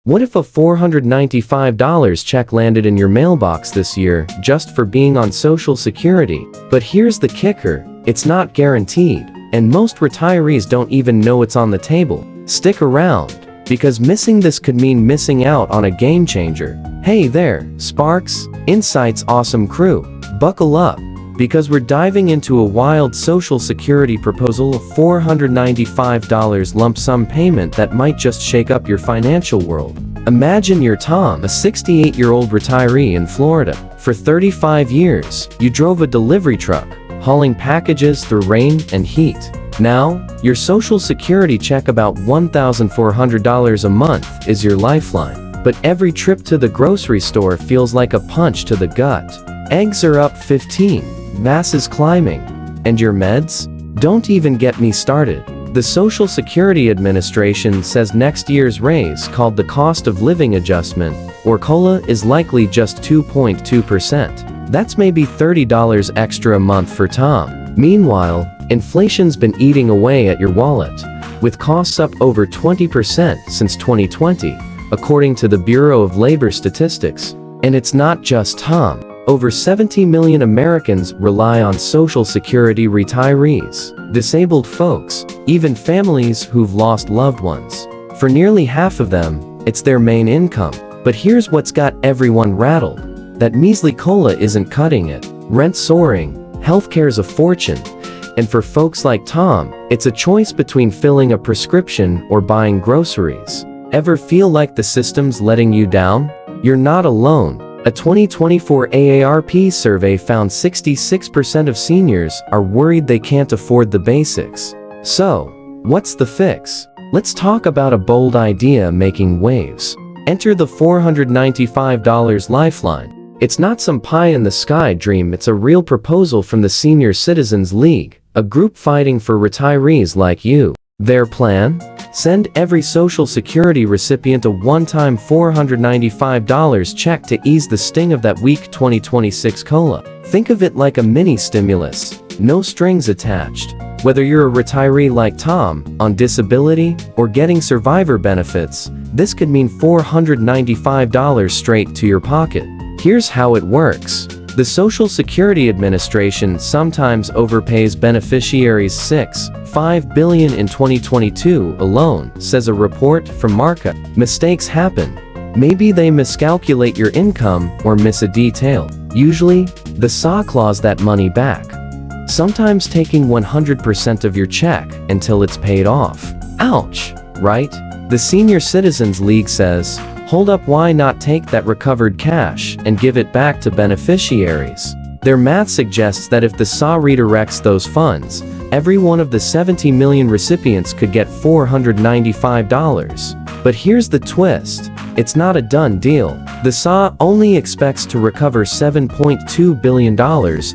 What if a $495 check landed in your mailbox this year just for being on Social Security? But here's the kicker, it's not guaranteed, and most retirees don't even know it's on the table. Stick around, because missing this could mean missing out on a game changer. Hey there, Sparks, Insight's awesome crew. Buckle up, because we're diving into a wild Social Security proposal of $495 lump sum payment that might just shake up your financial world. Imagine you're Tom, a 68-year-old retiree in Florida. For 35 years, you drove a delivery truck, hauling packages through rain and heat. Now, your Social Security check about $1,400 a month is your lifeline. But every trip to the grocery store feels like a punch to the gut. Eggs are up 15, gas is climbing. And your meds? Don't even get me started. The Social Security Administration says next year's raise, called the Cost of Living Adjustment, or COLA, is likely just 2.2%. That's maybe $30 extra a month for Tom. Meanwhile, inflation's been eating away at your wallet, with costs up over 20% since 2020, according to the Bureau of Labor Statistics. And it's not just Tom. Over 70 million Americans rely on Social Security: retirees, disabled folks, even families who've lost loved ones. For nearly half of them, it's their main income. But here's what's got everyone rattled. That measly COLA isn't cutting it. Rent's soaring, healthcare's a fortune, and for folks like Tom, it's a choice between filling a prescription or buying groceries. Ever feel like the system's letting you down? You're not alone. A 2024 AARP survey found 66% of seniors are worried they can't afford the basics. So, what's the fix? Let's talk about a bold idea making waves. Enter the $495 lifeline. It's not some pie-in-the-sky dream, it's a real proposal from the Senior Citizens League, a group fighting for retirees like you. Their plan? Send every Social Security recipient a one-time $495 check to ease the sting of that weak 2026 COLA. Think of it like a mini-stimulus, no strings attached. Whether you're a retiree like Tom, on disability, or getting survivor benefits, this could mean $495 straight to your pocket. Here's how it works. The Social Security Administration sometimes overpays beneficiaries $5 billion in 2022 alone, says a report from Marca. Mistakes happen. Maybe they miscalculate your income or miss a detail. Usually, the SAW claws that money back, sometimes taking 100% of your check until it's paid off. Ouch, right? The Senior Citizens League says, hold up, why not take that recovered cash and give it back to beneficiaries? Their math suggests that if the SAW redirects those funds, every one of the 70 million recipients could get $495. But here's the twist. It's not a done deal. The SAW only expects to recover $7.2 billion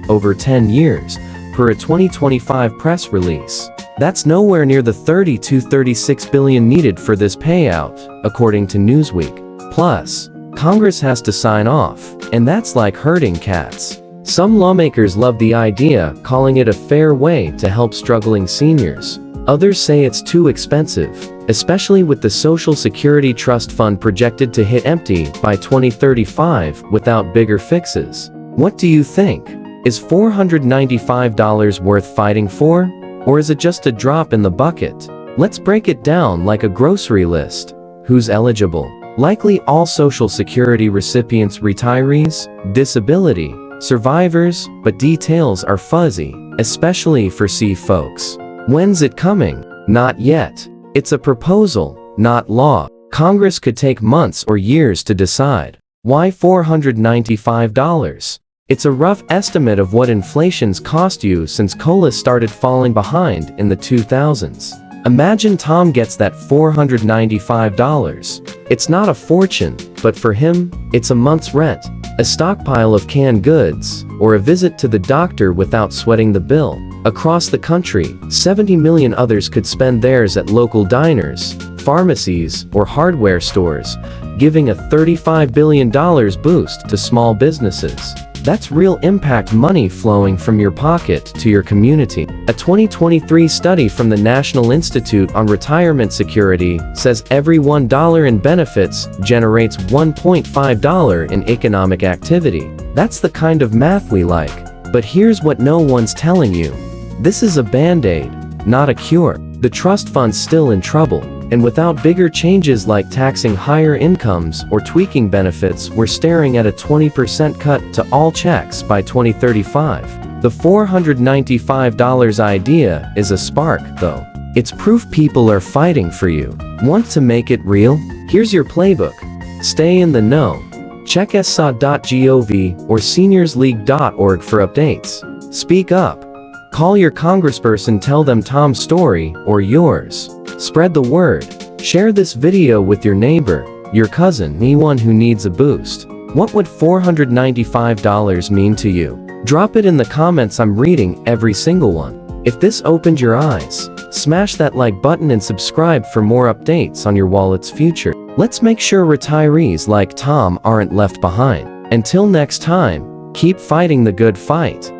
over 10 years, per a 2025 press release. That's nowhere near the $30 to $36 billion needed for this payout, according to Newsweek. Plus, Congress has to sign off, and that's like herding cats. Some lawmakers love the idea, calling it a fair way to help struggling seniors. Others say it's too expensive, especially with the Social Security Trust Fund projected to hit empty by 2035 without bigger fixes. What do you think? Is $495 worth fighting for? Or is it just a drop in the bucket? Let's break it down like a grocery list. Who's eligible? Likely all Social Security recipients, retirees, disability, survivors, but details are fuzzy, especially for C folks. When's it coming? Not yet. It's a proposal, not law. Congress could take months or years to decide. Why $495? It's a rough estimate of what inflation's cost you since COLA started falling behind in the 2000s. Imagine Tom gets that $495. It's not a fortune, but for him, it's a month's rent, a stockpile of canned goods, or a visit to the doctor without sweating the bill. Across the country, 70 million others could spend theirs at local diners, pharmacies, or hardware stores, giving a $35 billion boost to small businesses. That's real impact money flowing from your pocket to your community. A 2023 study from the National Institute on Retirement Security says every $1 in benefits generates $1.5 in economic activity. That's the kind of math we like. But here's what no one's telling you. This is a band-aid, not a cure. The trust fund's still in trouble, and without bigger changes like taxing higher incomes or tweaking benefits, we're staring at a 20% cut to all checks by 2035. The $495 idea is a spark, though. It's proof people are fighting for you. Want to make it real? Here's your playbook. Stay in the know. Check ssa.gov or seniorsleague.org for updates. Speak up. Call your congressperson, tell them Tom's story or yours. Spread the word. Share this video with your neighbor, your cousin, anyone who needs a boost. What would $495 mean to you? Drop it in the comments. I'm reading every single one. If this opened your eyes, smash that like button and subscribe for more updates on your wallet's future. Let's make sure retirees like Tom aren't left behind. Until next time, keep fighting the good fight.